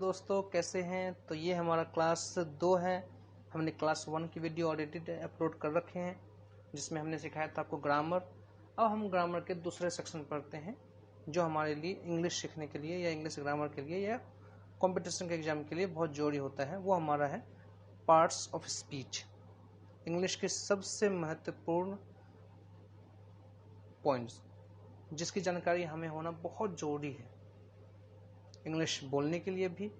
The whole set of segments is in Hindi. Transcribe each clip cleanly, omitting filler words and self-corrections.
दोस्तों, कैसे हैं। तो ये हमारा क्लास 2 है। हमने क्लास 1 की वीडियो ऑलरेडी अपलोड कर रखे हैं जिसमें हमने सिखाया था आपको ग्रामर। अब हम ग्रामर के दूसरे सेक्शन पढ़ते हैं जो हमारे लिए इंग्लिश सीखने के लिए या इंग्लिश ग्रामर के लिए या कंपटीशन के एग्जाम के लिए बहुत जरूरी होता है। वो हमारा है पार्ट्स ऑफ स्पीच, इंग्लिश के सबसे महत्वपूर्ण पॉइंट्स जिसकी जानकारी हमें होना बहुत ज़रूरी है। इंग्लिश बोलने के लिए भी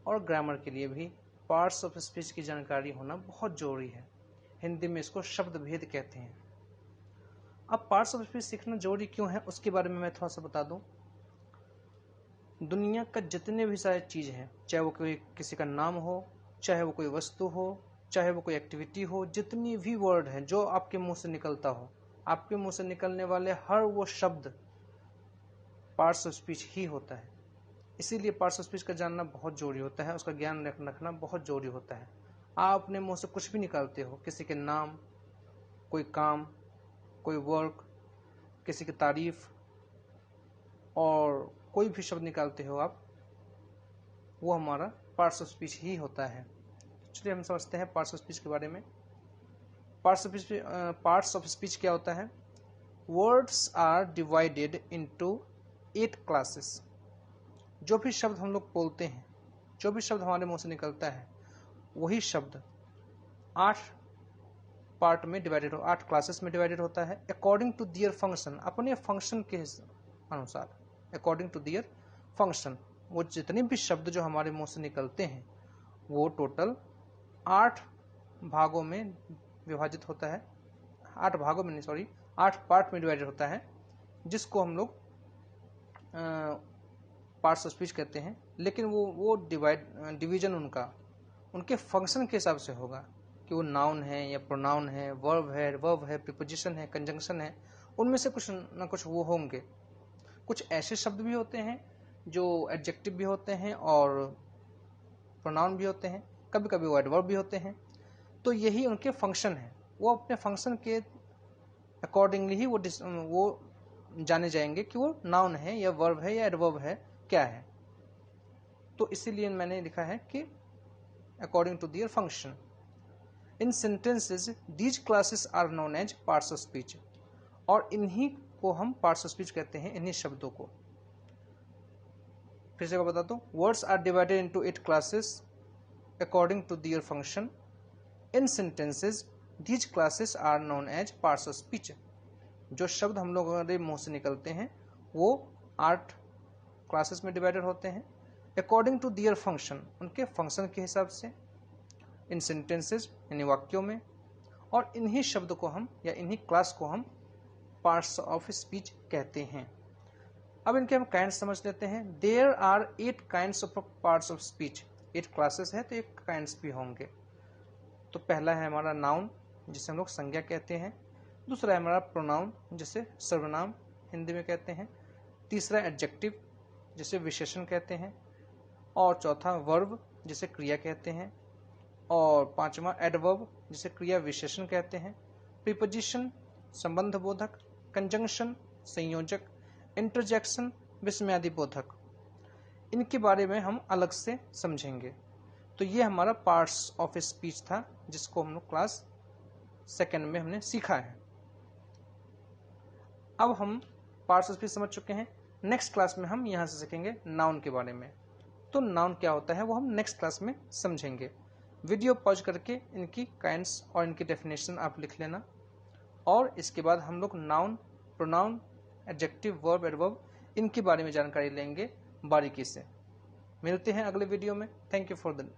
और ग्रामर के लिए भी पार्ट्स ऑफ स्पीच की जानकारी होना बहुत ज़रूरी है। हिंदी में इसको शब्द भेद कहते हैं। अब पार्ट्स ऑफ स्पीच सीखना जरूरी क्यों है उसके बारे में मैं थोड़ा सा बता दूं। दुनिया का जितने भी सारे चीज़ हैं, चाहे वो कोई किसी का नाम हो, चाहे वो कोई वस्तु हो, चाहे वो कोई एक्टिविटी हो, जितनी भी वर्ड है जो आपके मुंह से निकलता हो, आपके मुंह से निकलने वाले हर वो शब्द पार्ट्स ऑफ स्पीच ही होता है। इसीलिए पार्ट्स ऑफ स्पीच का जानना बहुत जरूरी होता है, उसका ज्ञान रखना बहुत जरूरी होता है। आप अपने मुंह से कुछ भी निकालते हो, किसी के नाम, कोई काम, कोई वर्क, किसी की तारीफ और कोई भी शब्द निकालते हो आप, वो हमारा पार्ट्स ऑफ स्पीच ही होता है। चलिए हम समझते हैं पार्ट्स ऑफ स्पीच के बारे में। पार्ट्स ऑफ स्पीच क्या होता है। Words are divided into 8 classes. जो भी शब्द हम लोग बोलते हैं, जो भी शब्द हमारे मुंह से निकलता है, वही शब्द 8 पार्ट में डिवाइडेड 8 क्लासेस में डिवाइडेड होता है। अकॉर्डिंग टू दियर फंक्शन, अपने फंक्शन के अनुसार, अकॉर्डिंग टू दियर फंक्शन, वो जितने भी शब्द जो हमारे मुंह से निकलते हैं वो टोटल 8 भागों में विभाजित होता है। 8 भागों में नहीं, सॉरी, 8 पार्ट में डिवाइडेड होता है, जिसको हम लोग पार्ट्स ऑफ स्पीच कहते हैं। लेकिन वो डिवीजन उनके फंक्शन के हिसाब से होगा कि वो नाउन है या प्रोनाउन है, वर्ब है, प्रीपोजिशन है, कंजंक्शन है। उनमें से कुछ ना कुछ वो होंगे। कुछ ऐसे शब्द भी होते हैं जो एडजेक्टिव भी होते हैं और प्रोनाउन भी होते हैं, कभी कभी वो एडवर्ब भी होते हैं। तो यही उनके फंक्शन है। वो अपने फंक्शन के अकॉर्डिंगली ही वो जाने जाएंगे कि वो नाउन है या वर्ब है या एडवर्ब है, क्या है। तो इसीलिए मैंने लिखा है कि according to their function. In sentences these classes are known as parts of speech. और इन्हीं को हम पार्ट्स ऑफ स्पीच कहते हैं, इन्हीं शब्दों को। फिर से बता दो, words are divided into 8 classes according to their function. In sentences these classes are known as parts of speech. जो शब्द हम लोग हमारे मुंह से निकलते हैं वो 8 क्लासेस में डिवाइडेड होते हैं अकॉर्डिंग टू दियर फंक्शन, उनके फंक्शन के हिसाब से। इन सेंटेंसेस यानी वाक्यों में। और इन्हीं शब्द को हम या इन्हीं क्लास को हम पार्ट्स ऑफ स्पीच कहते हैं। अब इनके हम काइंड्स समझ लेते हैं। There are 8 kinds of parts of speech. 8 classes है तो 8 काइंड्स भी होंगे। तो पहला है हमारा नाउन, जिसे हम लोग संज्ञा कहते हैं। दूसरा है हमारा प्रोनाउन, जिसे सर्वनाम हिंदी में कहते हैं। तीसरा एडजेक्टिव, जिसे विशेषण कहते हैं। और चौथा वर्ब, जिसे क्रिया कहते हैं। और पांचवा एडवर्ब, जिसे क्रिया विशेषण कहते हैं। प्रीपोजिशन, संबंध बोधक। कंजंक्शन, संयोजक। इंटरजेक्शन, विस्मयादि बोधक। इनके बारे में हम अलग से समझेंगे। तो ये हमारा पार्ट्स ऑफ स्पीच था, जिसको हम लोग क्लास 2 में हमने सीखा है। अब हम पार्ट्स ऑफ स्पीच समझ चुके हैं। नेक्स्ट क्लास में हम यहाँ से सीखेंगे नाउन के बारे में। तो नाउन क्या होता है वो हम नेक्स्ट क्लास में समझेंगे। वीडियो पॉज करके इनकी काइंड्स और इनकी डेफिनेशन आप लिख लेना। और इसके बाद हम लोग noun, pronoun, adjective, verb, adverb, इनके बारे में जानकारी लेंगे बारीकी से। मिलते हैं अगले वीडियो में। Thank you for the